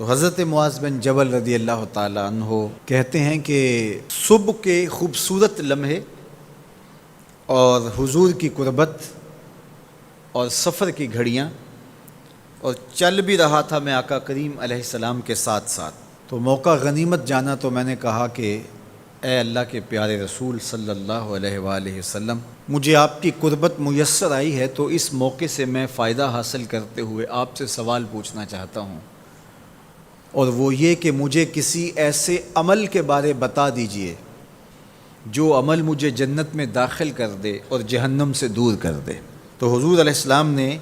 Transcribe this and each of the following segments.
تو حضرت معاذ بن جبل رضی اللہ تعالیٰ عنہ کہتے ہیں کہ صبح کے خوبصورت لمحے اور حضور کی قربت اور سفر کی گھڑیاں اور چل بھی رہا تھا میں آقا کریم علیہ السلام کے ساتھ ساتھ، تو موقع غنیمت جانا تو میں نے کہا کہ اے اللہ کے پیارے رسول صلی اللہ علیہ وآلہ وسلم، مجھے آپ کی قربت میسر آئی ہے تو اس موقع سے میں فائدہ حاصل کرتے ہوئے آپ سے سوال پوچھنا چاہتا ہوں، اور وہ یہ کہ مجھے کسی ایسے عمل کے بارے بتا دیجئے جو عمل مجھے جنت میں داخل کر دے اور جہنم سے دور کر دے۔ تو حضور علیہ السلام نے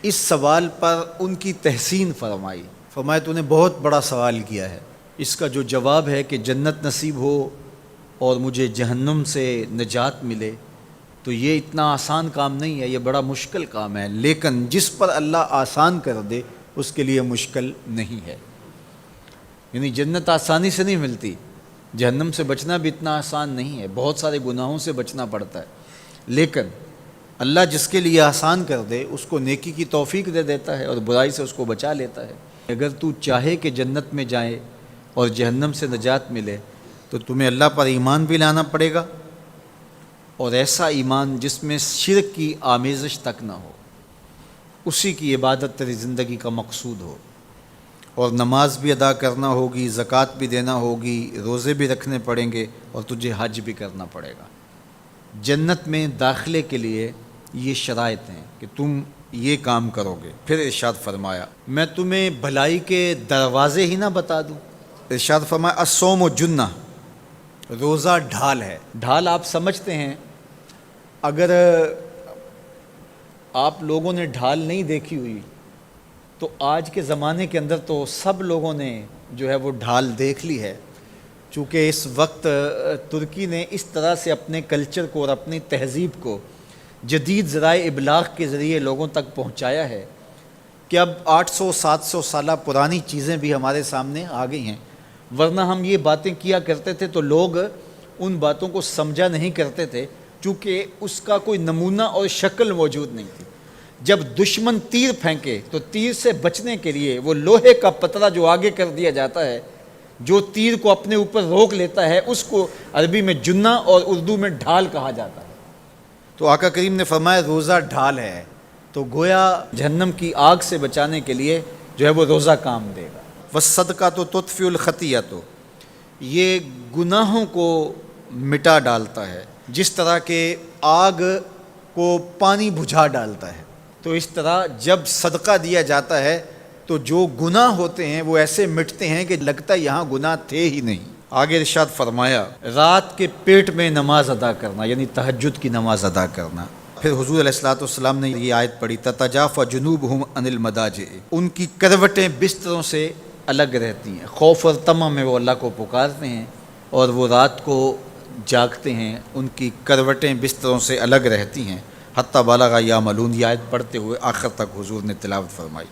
اس سوال پر ان کی تحسین فرمایا تو نے بہت بڑا سوال کیا ہے، اس کا جو جواب ہے کہ جنت نصیب ہو اور مجھے جہنم سے نجات ملے تو یہ اتنا آسان کام نہیں ہے، یہ بڑا مشکل کام ہے، لیکن جس پر اللہ آسان کر دے اس کے لیے مشکل نہیں ہے۔ یعنی جنت آسانی سے نہیں ملتی، جہنم سے بچنا بھی اتنا آسان نہیں ہے، بہت سارے گناہوں سے بچنا پڑتا ہے، لیکن اللہ جس کے لیے آسان کر دے اس کو نیکی کی توفیق دے دیتا ہے اور برائی سے اس کو بچا لیتا ہے۔ اگر تو چاہے کہ جنت میں جائے اور جہنم سے نجات ملے تو تمہیں اللہ پر ایمان بھی لانا پڑے گا، اور ایسا ایمان جس میں شرک کی آمیزش تک نہ ہو، اسی کی عبادت تیری زندگی کا مقصود ہو، اور نماز بھی ادا کرنا ہوگی، زکوٰۃ بھی دینا ہوگی، روزے بھی رکھنے پڑیں گے، اور تجھے حج بھی کرنا پڑے گا۔ جنت میں داخلے کے لیے یہ شرائط ہیں کہ تم یہ کام کرو گے۔ پھر ارشاد فرمایا میں تمہیں بھلائی کے دروازے ہی نہ بتا دوں۔ ارشاد فرمایا الصوم جنہ، روزہ ڈھال ہے۔ ڈھال آپ سمجھتے ہیں، اگر آپ لوگوں نے ڈھال نہیں دیکھی ہوئی تو آج کے زمانے کے اندر تو سب لوگوں نے جو ہے وہ ڈھال دیکھ لی ہے، چونکہ اس وقت ترکی نے اس طرح سے اپنے کلچر کو اور اپنی تہذیب کو جدید ذرائع ابلاغ کے ذریعے لوگوں تک پہنچایا ہے کہ اب 800-700 سالہ پرانی چیزیں بھی ہمارے سامنے آ گئی ہیں، ورنہ ہم یہ باتیں کیا کرتے تھے تو لوگ ان باتوں کو سمجھا نہیں کرتے تھے، چونکہ اس کا کوئی نمونہ اور شکل موجود نہیں تھی۔ جب دشمن تیر پھینکے تو تیر سے بچنے کے لیے وہ لوہے کا پتلا جو آگے کر دیا جاتا ہے، جو تیر کو اپنے اوپر روک لیتا ہے، اس کو عربی میں جنہ اور اردو میں ڈھال کہا جاتا ہے۔ تو آقا کریم نے فرمایا روزہ ڈھال ہے، تو گویا جہنم کی آگ سے بچانے کے لیے جو ہے وہ روزہ کام دے گا۔ وَالصَّدْقَةُ تُطْفِئُ الْخَطِیَّةُ، یہ گناہوں کو مٹا ڈالتا ہے، جس طرح کہ آگ کو پانی بجھا ڈالتا ہے، تو اس طرح جب صدقہ دیا جاتا ہے تو جو گناہ ہوتے ہیں وہ ایسے مٹتے ہیں کہ لگتا ہے یہاں گناہ تھے ہی نہیں۔ آگے ارشاد فرمایا رات کے پیٹ میں نماز ادا کرنا، یعنی تہجد کی نماز ادا کرنا۔ پھر حضور علیہ السلام نے یہ آیت پڑھی تتجافی جنوبہم عن المضاجع، ان کی کروٹیں بستروں سے الگ رہتی ہیں، خوف اور طمع میں وہ اللہ کو پکارتے ہیں اور وہ رات کو جاگتے ہیں، ان کی کروٹیں بستروں سے الگ رہتی ہیں، حتی بلغ یعملون، یہ آیت پڑھتے ہوئے آخر تک حضور نے تلاوت فرمائی۔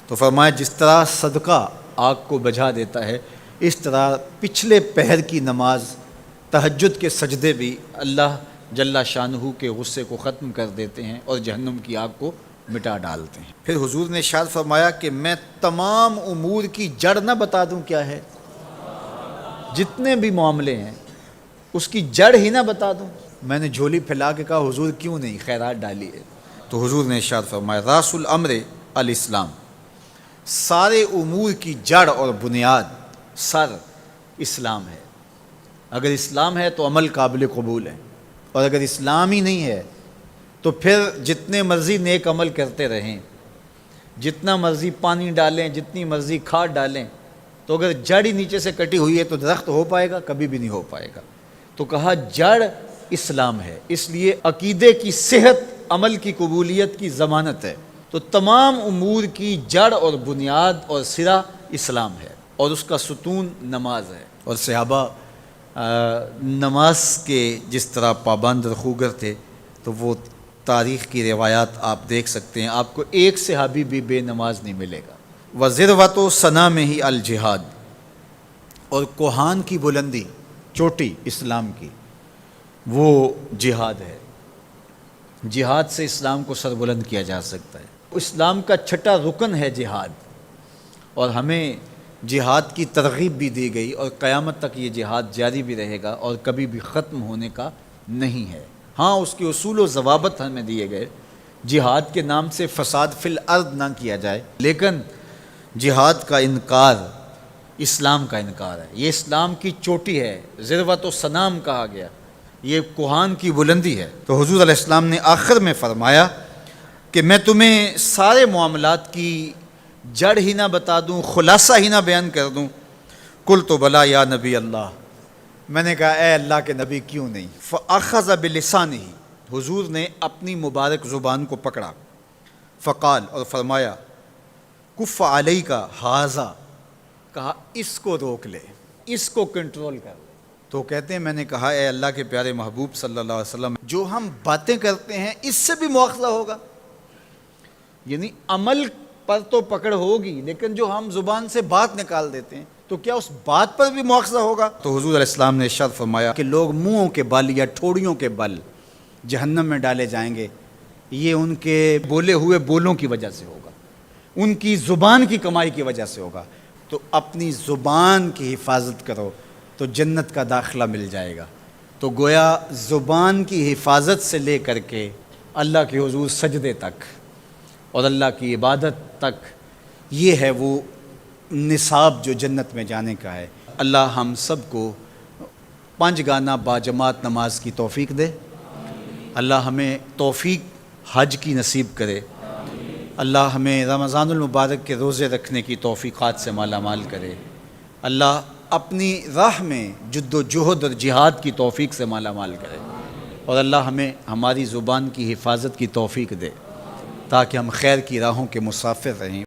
تو فرمایا جس طرح صدقہ آگ کو بجھا دیتا ہے، اس طرح پچھلے پہر کی نماز، تہجد کے سجدے بھی اللہ جل شانہ کے غصے کو ختم کر دیتے ہیں اور جہنم کی آگ کو مٹا ڈالتے ہیں۔ پھر حضور نے ارشاد فرمایا کہ میں تمام امور کی جڑ نہ بتا دوں کیا ہے، جتنے بھی معاملے ہیں اس کی جڑ ہی نہ بتا دوں۔ میں نے جھولی پھیلا کے کہا حضور کیوں نہیں، خیرات ڈالیے۔ تو حضور نے ارشاد فرمایا راس الامر الاسلام، سارے امور کی جڑ اور بنیاد، سر اسلام ہے۔ اگر اسلام ہے تو عمل قابل قبول ہے، اور اگر اسلام ہی نہیں ہے تو پھر جتنے مرضی نیک عمل کرتے رہیں، جتنا مرضی پانی ڈالیں، جتنی مرضی کھاد ڈالیں، تو اگر جڑ ہی نیچے سے کٹی ہوئی ہے تو درخت ہو پائے گا؟ کبھی بھی نہیں ہو پائے گا۔ تو کہا جڑ اسلام ہے، اس لیے عقیدے کی صحت عمل کی قبولیت کی ضمانت ہے۔ تو تمام امور کی جڑ اور بنیاد اور سرا اسلام ہے، اور اس کا ستون نماز ہے۔ اور صحابہ نماز کے جس طرح پابند رخوگر تھے، تو وہ تاریخ کی روایات آپ دیکھ سکتے ہیں، آپ کو ایک صحابی بھی بے نماز نہیں ملے گا۔ وَذِرْوَةُ صَنَامِهِ الجہاد، اور کوہان کی بلندی، چوٹی اسلام کی، وہ جہاد ہے۔ جہاد سے اسلام کو سربلند کیا جا سکتا ہے۔ اسلام کا چھٹا رکن ہے جہاد، اور ہمیں جہاد کی ترغیب بھی دی گئی اور قیامت تک یہ جہاد جاری بھی رہے گا اور کبھی بھی ختم ہونے کا نہیں ہے۔ ہاں اس کے اصول و ضوابط ہمیں دیے گئے، جہاد کے نام سے فساد فی الارض نہ کیا جائے، لیکن جہاد کا انکار اسلام کا انکار ہے۔ یہ اسلام کی چوٹی ہے، ذروۃ و سنام کہا گیا، یہ کوہان کی بلندی ہے۔ تو حضور علیہ السلام نے آخر میں فرمایا کہ میں تمہیں سارے معاملات کی جڑ ہی نہ بتا دوں، خلاصہ ہی نہ بیان کر دوں؟ قلت بلا یا نبی اللہ، میں نے کہا اے اللہ کے نبی کیوں نہیں؟ فاخذ بلسانہ، حضور نے اپنی مبارک زبان کو پکڑا، فقال، اور فرمایا، کف علیک ھذا، کہا اس کو روک لے، اس کو کنٹرول کر۔ تو کہتے ہیں میں نے کہا اے اللہ کے پیارے محبوب صلی اللہ علیہ وسلم، جو ہم باتیں کرتے ہیں اس سے بھی مواخذہ ہوگا؟ یعنی عمل پر تو پکڑ ہوگی، لیکن جو ہم زبان سے بات نکال دیتے ہیں تو کیا اس بات پر بھی مواخذہ ہوگا؟ تو حضور علیہ السلام نے ارشاد فرمایا کہ لوگ منہوں کے بل یا ٹھوڑیوں کے بل جہنم میں ڈالے جائیں گے، یہ ان کے بولے ہوئے بولوں کی وجہ سے ہوگا، ان کی زبان کی کمائی کی وجہ سے ہوگا۔ تو اپنی زبان کی حفاظت کرو تو جنت کا داخلہ مل جائے گا۔ تو گویا زبان کی حفاظت سے لے کر کے اللہ کے حضور سجدے تک اور اللہ کی عبادت تک، یہ ہے وہ نصاب جو جنت میں جانے کا ہے۔ اللہ ہم سب کو 5 گانا باجماعت نماز کی توفیق دے، اللہ ہمیں توفیق حج کی نصیب کرے، اللہ ہمیں رمضان المبارک کے روزے رکھنے کی توفیقات سے مالا مال کرے، اللہ اپنی راہ میں جد و جہد اور جہاد کی توفیق سے مالا مال کرے، اور اللہ ہمیں ہماری زبان کی حفاظت کی توفیق دے تاکہ ہم خیر کی راہوں کے مسافر رہیں۔